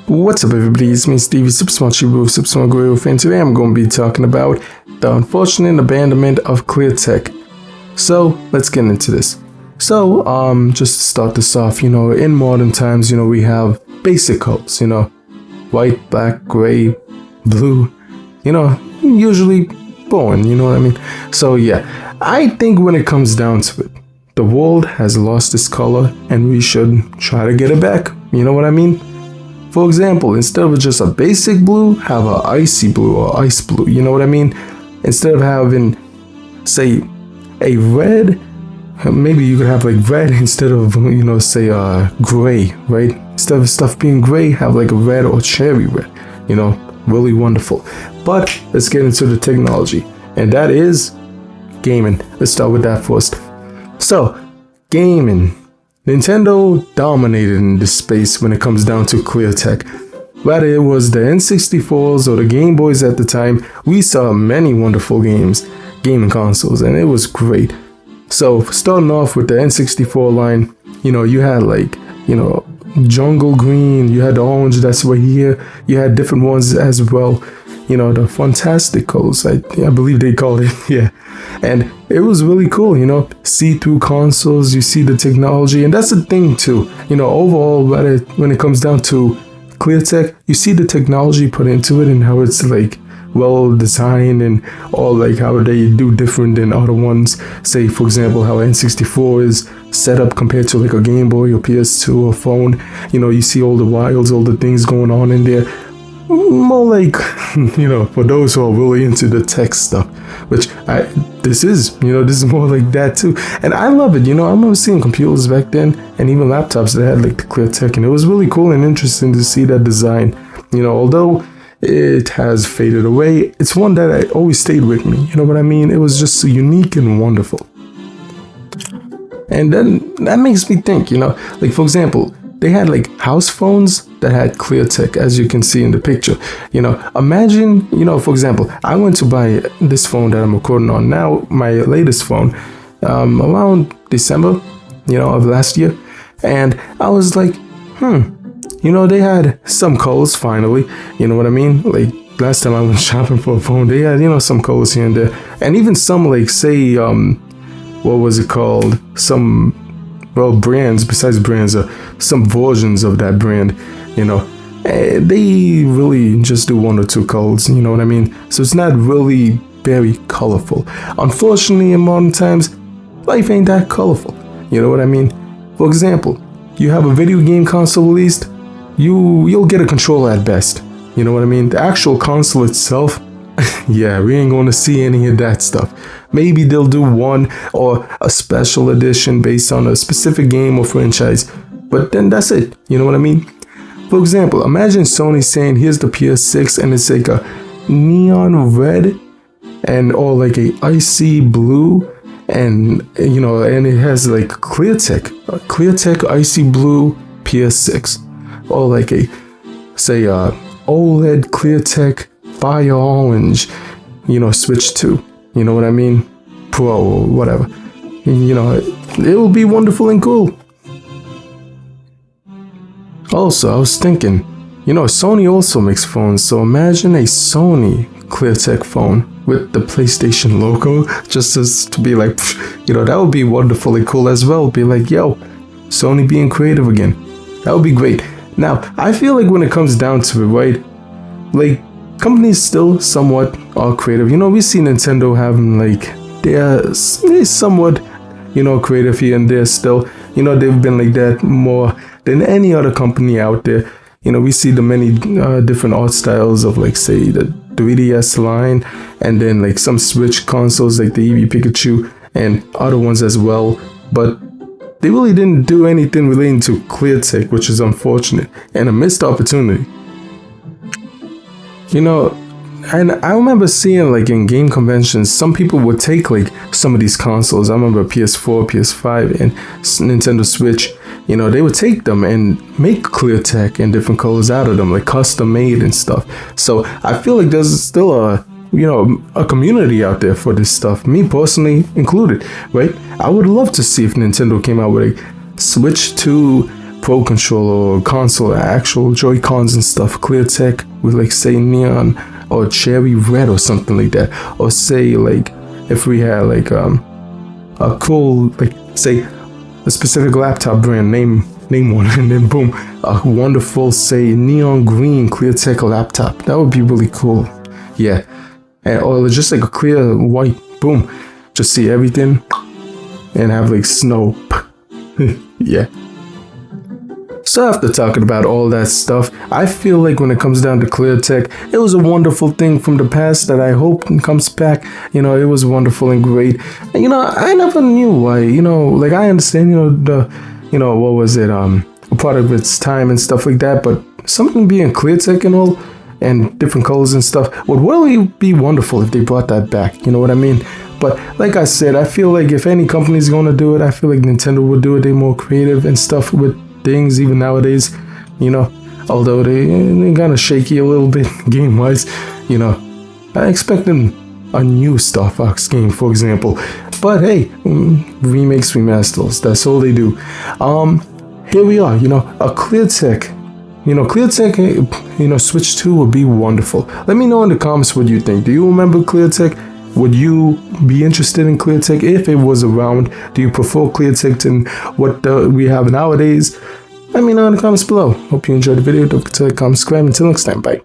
What's up, everybody? It's me, Stevie, Supersmallchibiwolf, Supersmallchibiwolf, and today I'm going to be talking about the unfortunate abandonment of ClearTech. So, let's get into this. So, just to start this off, in modern times, we have basic colors, white, black, gray, blue, usually boring, you know what I mean? So, yeah, I think when it comes down to it, the world has lost its color and we should try to get it back, you know what I mean? For example, instead of just a basic blue, have a icy blue or ice blue, you know what I mean? Instead of having, say, a red, maybe you could have like red instead of, say gray, right? Instead of stuff being gray, have like a red or cherry red, really wonderful. But let's get into the technology, and that is gaming. Let's start with that first. So, gaming. Nintendo dominated in this space when it comes down to ClearTech. Whether it was the N64s or the Game Boys at the time, we saw many wonderful gaming consoles, and it was great. So starting off with the N64 line, you had like, jungle green, you had the orange that's right here, you had different ones as well, the fantastic colors, I believe they called it, yeah. And it was really cool, see-through consoles, you see the technology, and that's the thing too, overall, when it comes down to ClearTech, you see the technology put into it and how it's like well designed and all like how they do different than other ones. Say for example how N64 is set up compared to like a Game Boy or PS2 or phone, you see all the wilds, all the things going on in there. More like, for those who are really into the tech stuff, which this is more like that too. And I love it, I remember seeing computers back then and even laptops that had like the ClearTech, and it was really cool and interesting to see that design. Although it has faded away, it's one that I always stayed with me, you know what I mean? It was just so unique and wonderful. And then that makes me think, like for example, they had like house phones that had ClearTech, as you can see in the picture. Imagine, for example, I went to buy this phone that I'm recording on now, my latest phone, around December, of last year. And I was like, they had some colors finally, you know what I mean? Like last time I went shopping for a phone, they had, some colors here and there. And even some like, say, what was it called? Some, brands, besides brands, some versions of that brand, they really just do one or two colors, you know what I mean? So it's not really very colorful. Unfortunately, in modern times, life ain't that colorful, you know what I mean? For example, you have a video game console released, you'll get a controller at best, you know what I mean? The actual console itself, yeah, we ain't gonna see any of that stuff. Maybe they'll do one or a special edition based on a specific game or franchise, but then that's it, you know what I mean? For example, imagine Sony saying, here's the PS6 and it's like a neon red and or like a icy blue, and and it has like ClearTech icy blue PS6, or like a, say, OLED ClearTech fire orange, switch to, you know what I mean, Pro or whatever, it will be wonderful and cool. Also, I was thinking, Sony also makes phones, so imagine a Sony ClearTech phone with the PlayStation logo, just to be like, that would be wonderfully cool as well. Be like, yo, Sony being creative again. That would be great. Now, I feel like when it comes down to it, right, like, companies still somewhat are creative. We see Nintendo having like, they're somewhat, creative here and there still. They've been like that more than any other company out there. We see the many different art styles of like, say, the 3DS line, and then like some Switch consoles like the Eevee Pikachu and other ones as well. But they really didn't do anything relating to ClearTech, which is unfortunate and a missed opportunity. And I remember seeing like in game conventions, some people would take like some of these consoles. I remember PS4, PS5, and Nintendo Switch. They would take them and make ClearTech and different colors out of them, like custom made and stuff. So I feel like there's still a community out there for this stuff, me personally included, right? I would love to see if Nintendo came out with a Switch 2 Pro controller or console, actual Joy-Cons and stuff, clear tech with like say neon or cherry red or something like that, or say like if we had like a cool, like say a specific laptop brand, name one, and then boom, a wonderful say neon green clear tech laptop. That would be really cool. Yeah. And, or just like a clear white, boom, just see everything and have like snow. Yeah. So after talking about all that stuff, I feel like when it comes down to clear tech, it was a wonderful thing from the past that I hope comes back. You know, it was wonderful and great. And, you know, I never knew why, you know, like I understand, you know, what was it, a part of its time and stuff like that, but something being clear tech and all, and different colors and stuff would really be wonderful if they brought that back, you know what I mean? But like I said, I feel like if any company's gonna do it, I feel like Nintendo would do it. They're more creative and stuff with things even nowadays, you know, although they're kind of shaky a little bit game-wise, you know. I expect them a new Star Fox game, for example, but hey, remakes, remasters, that's all they do. Here we are, you know, a clear tech. You know, clear tech, you know, Switch 2 would be wonderful. Let me know in the comments what you think. Do you remember clear tech? Would you be interested in clear tech if it was around? Do you prefer clear tech than what we have nowadays? Let me know in the comments below. Hope you enjoyed the video. Don't forget to like, comment, subscribe. Until next time, bye.